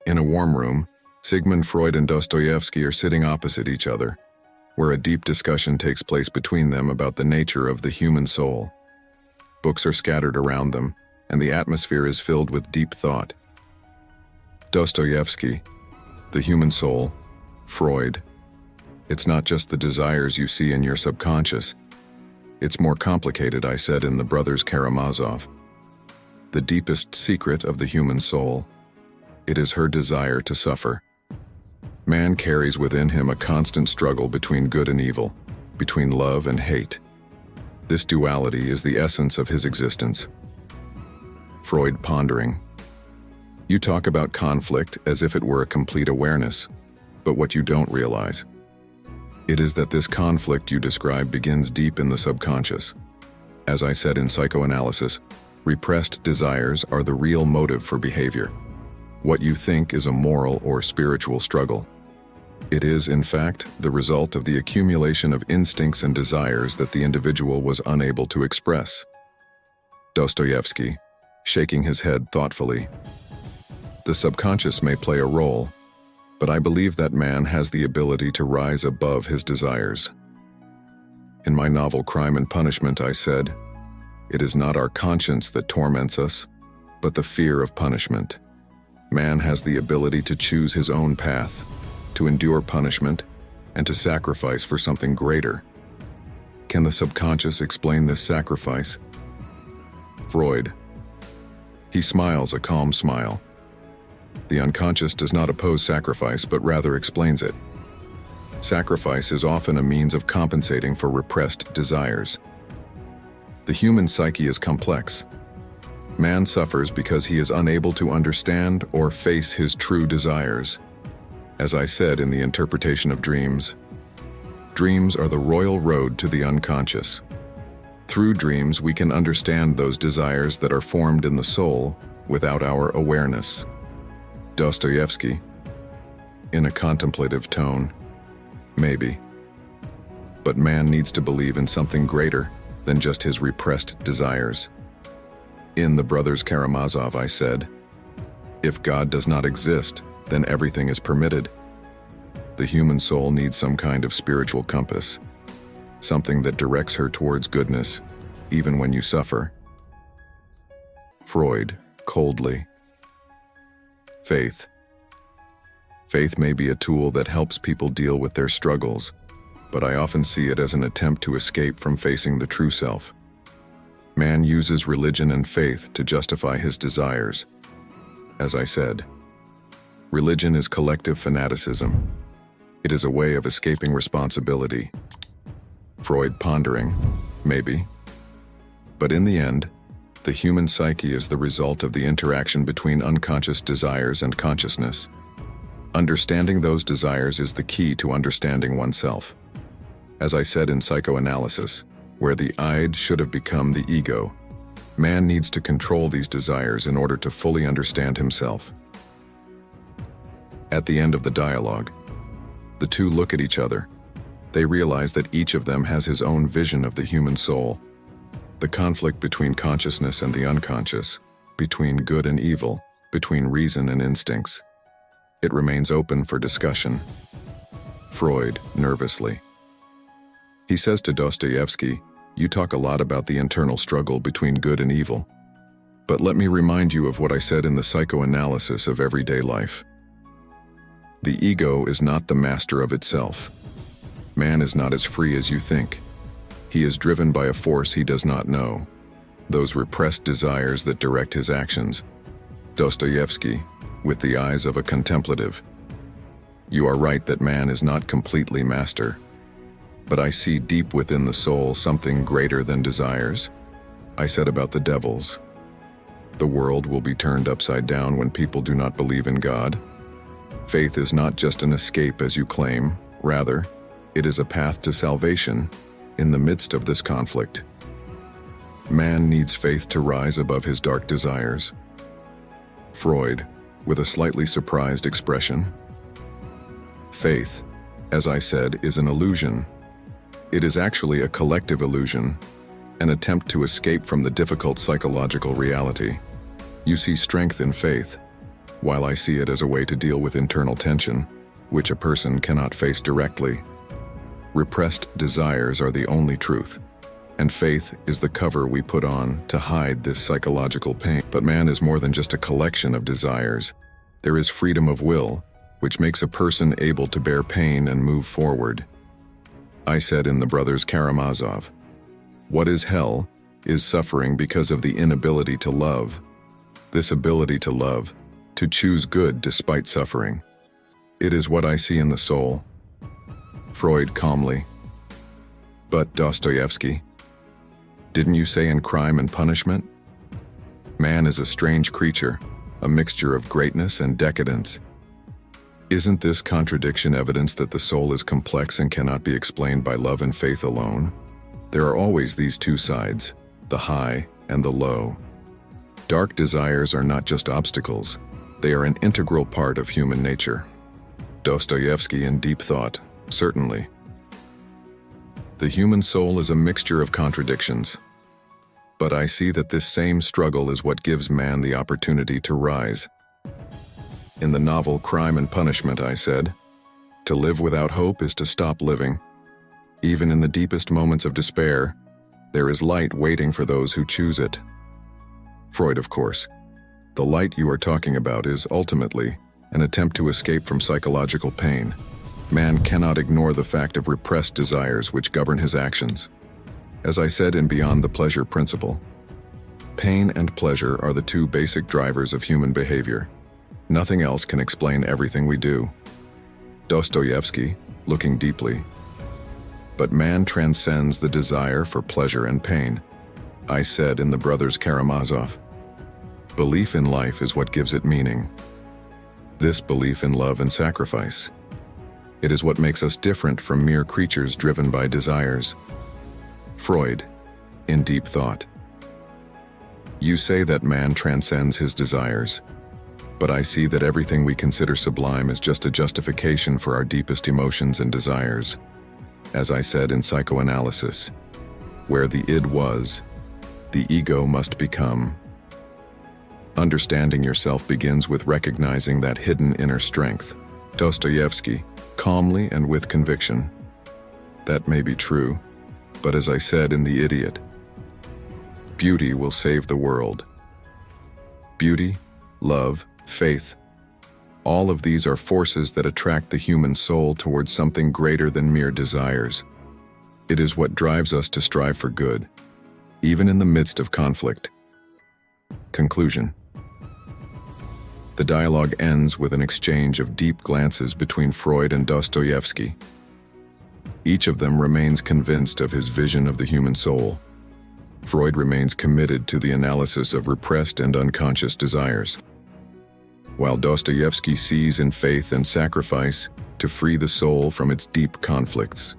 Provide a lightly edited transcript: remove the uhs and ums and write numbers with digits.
In a warm room, Sigmund Freud and Dostoyevsky are sitting opposite each other, where a deep discussion takes place between them about the nature of the human soul. Books are scattered around them, and the atmosphere is filled with deep thought. Dostoyevsky, the human soul, Freud. It's not just the desires you see in your subconscious. It's more complicated, I said in The Brothers Karamazov. The deepest secret of the human soul. It is her desire to suffer. Man carries within him a constant struggle between good and evil, between love and hate. This duality is the essence of his existence. Freud pondering. You talk about conflict as if it were a complete awareness, but what you don't realize, it is that this conflict you describe begins deep in the subconscious. As I said in Psychoanalysis, repressed desires are the real motive for behavior. What you think is a moral or spiritual struggle. It is, in fact, the result of the accumulation of instincts and desires that the individual was unable to express. Dostoevsky, shaking his head thoughtfully. The subconscious may play a role, but I believe that man has the ability to rise above his desires. In my novel Crime and Punishment, I said, it is not our conscience that torments us, but the fear of punishment. Man has the ability to choose his own path, to endure punishment, and to sacrifice for something greater. Can the subconscious explain this sacrifice? Freud. He smiles a calm smile. The unconscious does not oppose sacrifice, but rather explains it. Sacrifice is often a means of compensating for repressed desires. The human psyche is complex. Man suffers because he is unable to understand or face his true desires. As I said in The Interpretation of Dreams, dreams are the royal road to the unconscious. Through dreams, we can understand those desires that are formed in the soul without our awareness. Dostoevsky, in a contemplative tone, maybe. But man needs to believe in something greater than just his repressed desires. In The Brothers Karamazov, I said, if God does not exist, then everything is permitted. The human soul needs some kind of spiritual compass, something that directs her towards goodness, even when you suffer. Freud, coldly. Faith. Faith may be a tool that helps people deal with their struggles, but I often see it as an attempt to escape from facing the true self. Man uses religion and faith to justify his desires. As I said, religion is collective fanaticism. It is a way of escaping responsibility. Freud pondering, maybe. But in the end, the human psyche is the result of the interaction between unconscious desires and consciousness. Understanding those desires is the key to understanding oneself. As I said in Psychoanalysis, where the id should have become the ego, man needs to control these desires in order to fully understand himself. At the end of the dialogue, the two look at each other. They realize that each of them has his own vision of the human soul. The conflict between consciousness and the unconscious, between good and evil, between reason and instincts. It remains open for discussion. Freud, nervously. He says to Dostoevsky, you talk a lot about the internal struggle between good and evil. But let me remind you of what I said in the psychoanalysis of everyday life. The ego is not the master of itself. Man is not as free as you think. He is driven by a force he does not know. Those repressed desires that direct his actions. Dostoevsky, with the eyes of a contemplative. You are right that man is not completely master. But I see deep within the soul something greater than desires. I said about the devils. The world will be turned upside down when people do not believe in God. Faith is not just an escape as you claim. Rather, it is a path to salvation in the midst of this conflict. Man needs faith to rise above his dark desires. Freud, with a slightly surprised expression. Faith, as I said, is an illusion. It is actually a collective illusion, an attempt to escape from the difficult psychological reality. You see strength in faith, while I see it as a way to deal with internal tension, which a person cannot face directly. Repressed desires are the only truth, and faith is the cover we put on to hide this psychological pain. But man is more than just a collection of desires. There is freedom of will, which makes a person able to bear pain and move forward. I said in the Brothers Karamazov, "What is hell is suffering because of the inability to love. This ability to love, to choose good despite suffering. It is what I see in the soul." Freud calmly, "But Dostoevsky, didn't you say in Crime and Punishment? Man is a strange creature, a mixture of greatness and decadence. Isn't this contradiction evidence that the soul is complex and cannot be explained by love and faith alone? There are always these two sides, the high and the low. Dark desires are not just obstacles, they are an integral part of human nature." Dostoevsky in deep thought, certainly. The human soul is a mixture of contradictions. But I see that this same struggle is what gives man the opportunity to rise. In the novel Crime and Punishment, I said, "To live without hope is to stop living. Even in the deepest moments of despair, there is light waiting for those who choose it." Freud, of course. The light you are talking about is ultimately an attempt to escape from psychological pain. Man cannot ignore the fact of repressed desires which govern his actions. As I said in Beyond the Pleasure Principle, pain and pleasure are the two basic drivers of human behavior. Nothing else can explain everything we do. Dostoevsky, looking deeply, "But man transcends the desire for pleasure and pain." I said in the Brothers Karamazov, "Belief in life is what gives it meaning. This belief in love and sacrifice. It is what makes us different from mere creatures driven by desires." Freud, in deep thought, "You say that man transcends his desires, but I see that everything we consider sublime is just a justification for our deepest emotions and desires. As I said in Psychoanalysis, where the id was, the ego must become. Understanding yourself begins with recognizing that hidden inner strength." Dostoevsky, calmly and with conviction, "That may be true, but as I said in The Idiot, beauty will save the world. Beauty, love, faith, all of these are forces that attract the human soul towards something greater than mere desires. It is what drives us to strive for good, even in the midst of conflict." Conclusion. The dialogue ends with an exchange of deep glances between Freud and Dostoevsky. Each of them remains convinced of his vision of the human soul. Freud remains committed to the analysis of repressed and unconscious desires, while Dostoevsky sees in faith and sacrifice to free the soul from its deep conflicts.